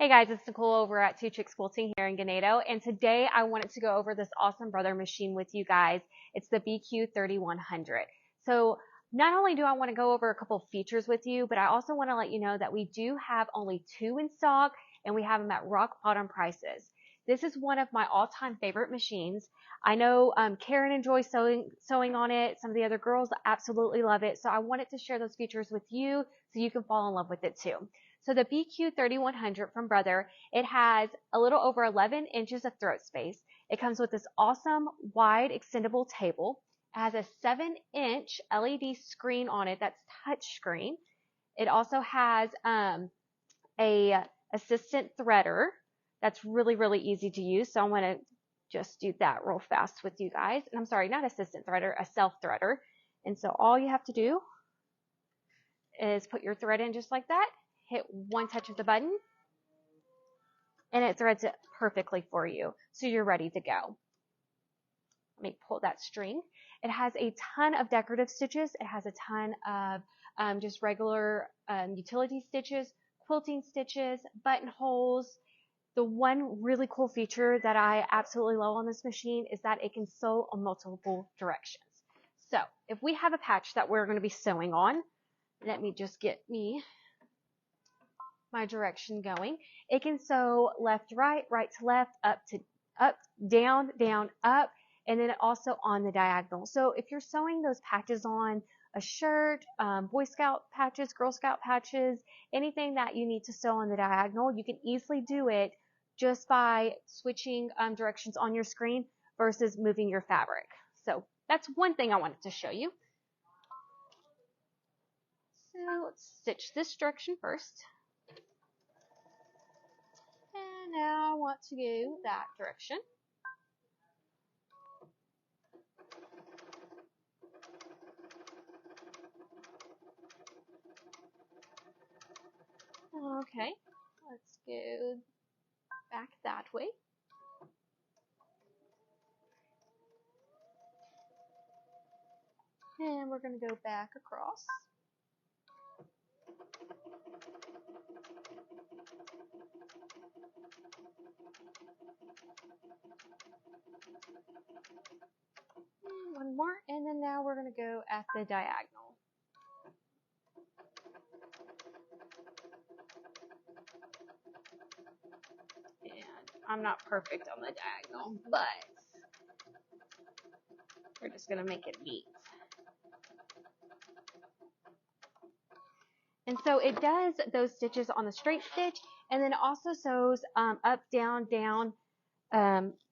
Hey guys, it's Nicole over at Chicks Quilting here in Ganado, and today I wanted to go over this awesome Brother machine with you guys. It's the BQ3100. So not only do I want to go over a couple of features with you, but I also want to let you know that we do have only 2 in stock, and we have them at rock bottom prices. This is one of my all-time favorite machines. I know Karen enjoys sewing on it. Some of the other girls absolutely love it. So I wanted to share those features with you so you can fall in love with it too. So the BQ3100 from Brother, it has a little over 11 inches of throat space. It comes with this awesome wide extendable table. It has a 7-inch LED screen on it that's touch screen. It also has a assistant threader that's really easy to use. So I'm going to just do that real fast with you guys. And I'm sorry, not assistant threader, a self threader. And so all you have to do is put your thread in just like that. Hit one touch of the button and it threads it perfectly for you. So you're ready to go. Let me pull that string. It has a ton of decorative stitches. It has a ton of just regular utility stitches, quilting stitches, buttonholes. The one really cool feature that I absolutely love on this machine is that it can sew on multiple directions. So if we have a patch that we're going to be sewing on, let me just get my direction going. It can sew left to right, right to left, up to up, down, down, up, and then also on the diagonal. So if you're sewing those patches on a shirt, Boy Scout patches, Girl Scout patches, anything that you need to sew on the diagonal, you can easily do it just by switching directions on your screen versus moving your fabric. So that's one thing I wanted to show you. So let's stitch this direction first. And now I want to go that direction. Okay, let's go back that way. And we're going to go back across. And one more, and then now we're going to go at the diagonal. And I'm not perfect on the diagonal, but we're just going to make it neat. And so it does those stitches on the straight stitch, and then it also sews up, down, down,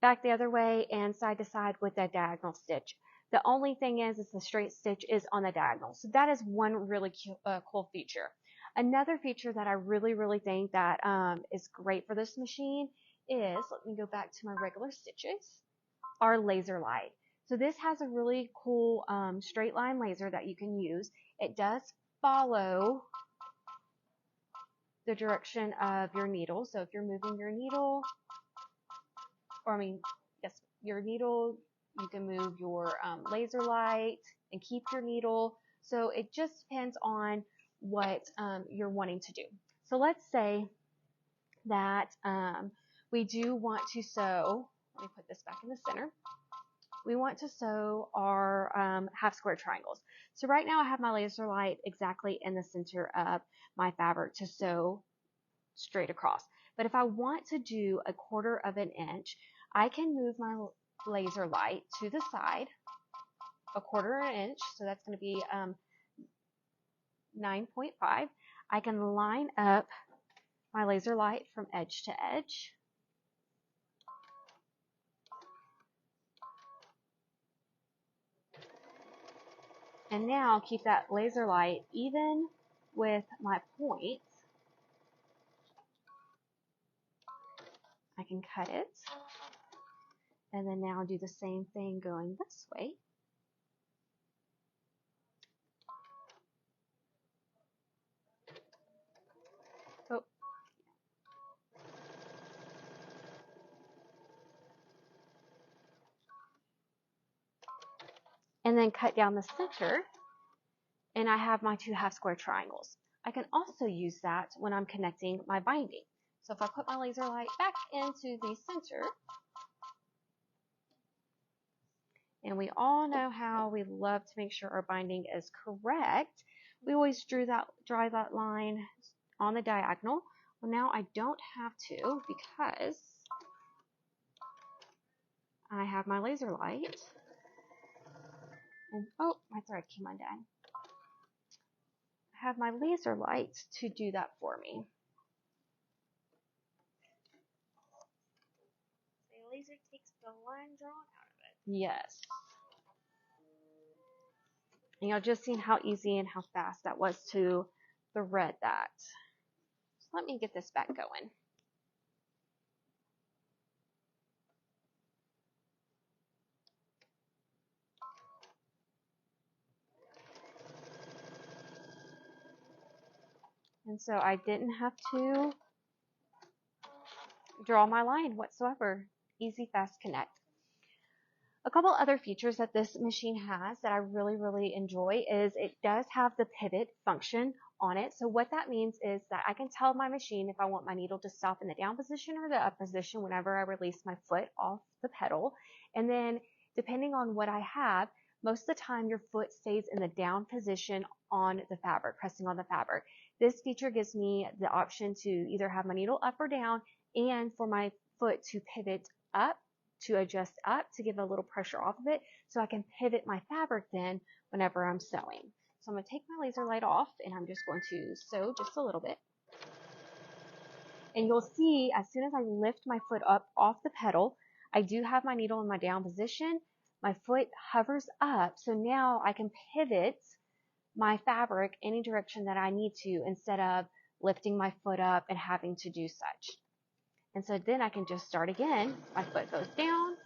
back the other way, and side to side with that diagonal stitch. The only thing is the straight stitch is on the diagonal. So that is one really cool feature. Another feature that I really think that is great for this machine is, let me go back to my regular stitches, our laser light. So this has a really cool straight line laser that you can use. It does follow the direction of your needle. So if you're moving your needle, your needle, you can move your laser light and keep your needle. So it just depends on what you're wanting to do. So let's say that we do want to sew, let me put this back in the center. We want to sew our half square triangles. So right now I have my laser light exactly in the center of my fabric to sew straight across. But if I want to do 1/4 of an inch, I can move my laser light to the side 1/4 inch. So that's going to be 9.5. I can line up my laser light from edge to edge. And now keep that laser light even with my points. I can cut it. And then now do the same thing going this way. Oh. And then cut down the center, and I have my 2 half square triangles. I can also use that when I'm connecting my binding. So if I put my laser light back into the center, and we all know how we love to make sure our binding is correct, we always draw that line on the diagonal. Well, now I don't have to because I have my laser light. And oh, my thread came undone. I have my laser light to do that for me. The laser takes the line drawn out of it. Yes. And y'all just seen how easy and how fast that was to thread that. So let me get this back going. And so I didn't have to draw my line whatsoever. Easy, fast connect. A couple other features that this machine has that I really enjoy is it does have the pivot function on it. So what that means is that I can tell my machine if I want my needle to stop in the down position or the up position whenever I release my foot off the pedal. And then depending on what I have, most of the time your foot stays in the down position on the fabric, pressing on the fabric. This feature gives me the option to either have my needle up or down and for my foot to pivot up, to adjust up, to give a little pressure off of it so I can pivot my fabric then whenever I'm sewing. So I'm going to take my laser light off and I'm just going to sew just a little bit. And you'll see as soon as I lift my foot up off the pedal, I do have my needle in my down position. My foot hovers up, so now I can pivot my fabric any direction that I need to instead of lifting my foot up and having to do such. And so then I can just start again. My foot goes down.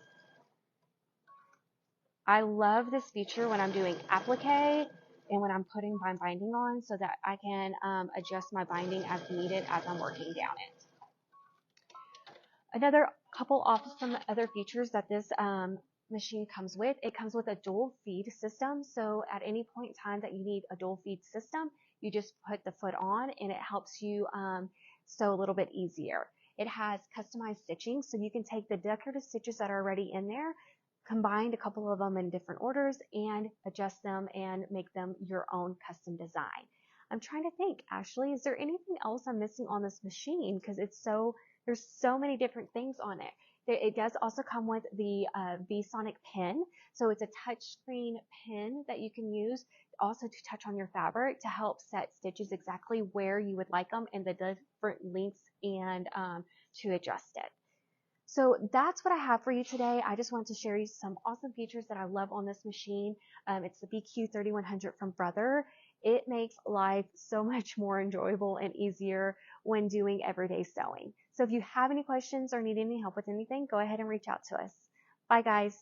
I love this feature when I'm doing applique and when I'm putting my binding on so that I can adjust my binding as needed as I'm working down it. Another couple awesome other features that this machine comes with, it comes with a dual feed system. So at any point in time that you need a dual feed system, you just put the foot on and it helps you sew a little bit easier. It has customized stitching, so you can take the decorative stitches that are already in there, combine a couple of them in different orders, and adjust them and make them your own custom design. I'm trying to think, Ashley, is there anything else I'm missing on this machine? Because there's so many different things on it. It does also come with the VSonic pen. So it's a touchscreen pen that you can use also to touch on your fabric to help set stitches exactly where you would like them and the different lengths and to adjust it. So that's what I have for you today. I just wanted to share you some awesome features that I love on this machine. It's the BQ3100 from Brother. It makes life so much more enjoyable and easier when doing everyday sewing. So if you have any questions or need any help with anything, go ahead and reach out to us. Bye guys.